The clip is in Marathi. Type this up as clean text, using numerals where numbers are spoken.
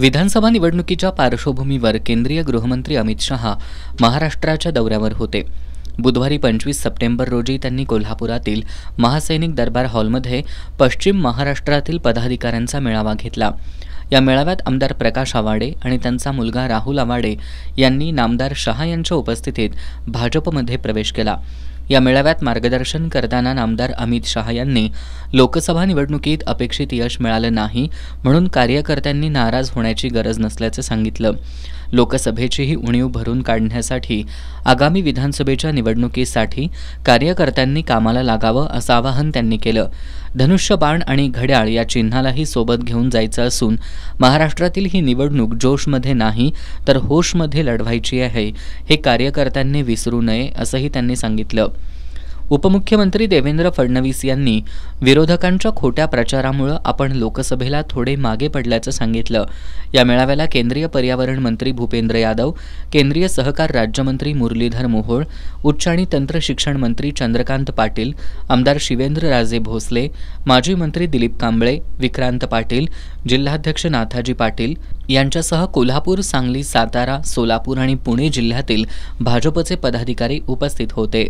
विधानसभा निवडणुकीच्या पार्श्वभूमीवर केंद्रीय गृहमंत्री अमित शहा महाराष्ट्राच्या दौऱ्यावर होते। बुधवारी 25 सप्टेंबर रोजी त्यांनी कोल्हापुरातील महासैनिक दरबार हॉलमध्ये पश्चिम महाराष्ट्रातील पदाधिकाऱ्यांचा मेळावा घेतला। या मेळाव्यात आमदार प्रकाश आवाडे आणि त्यांचा मुलगा राहुल आवाडे यांनी नामदार शहा यांच्या उपस्थितीत भाजपमध्ये प्रवेश केला। या मेळाव्यात मार्गदर्शन करताना नामदार अमित शहा यांनी लोकसभा निवडणुकीत अपेक्षित यश मिळालं नाही म्हणून कार्यकर्त्यांनी नाराज होण्याची गरज नसल्याचे सांगितलं। लोकसभेचीही उणीव भरून काढण्यासाठी आगामी विधानसभेच्या निवडणुकीसाठी कार्यकर्त्यांनी कामाला लागावं असं आवाहन त्यांनी केलं। धनुष्यबाण आणि घड्याळ या चिन्हालाही सोबत घेऊन जायचं असून महाराष्ट्रातील ही निवडणूक जोशमध्ये नाही तर होशमध्ये लढवायची आहे, हे कार्यकर्त्यांनी विसरू नये असंही त्यांनी सांगितलं। उपमुख्यमंत्री देवेंद्र फडणवीस यांनी विरोधकांच्या खोट्या प्रचारामुळे आपण लोकसभेला थोडे मागे पडल्याचं सांगितलं। या मेळाव्याला केंद्रीय पर्यावरण मंत्री भूपेंद्र यादव, केंद्रीय सहकार राज्यमंत्री मुरलीधर मोहोळ, उच्च आणि तंत्र शिक्षण मंत्री चंद्रकांत पाटील, आमदार शिवेंद्रराजे भोसले, माजी मंत्री दिलीप कांबळे, विक्रांत पाटील, जिल्हाध्यक्ष नाथाजी पाटील यांच्यासह कोल्हापूर, सांगली, सातारा, सोलापूर आणि पुणे जिल्ह्यातील भाजपचे पदाधिकारी उपस्थित होते।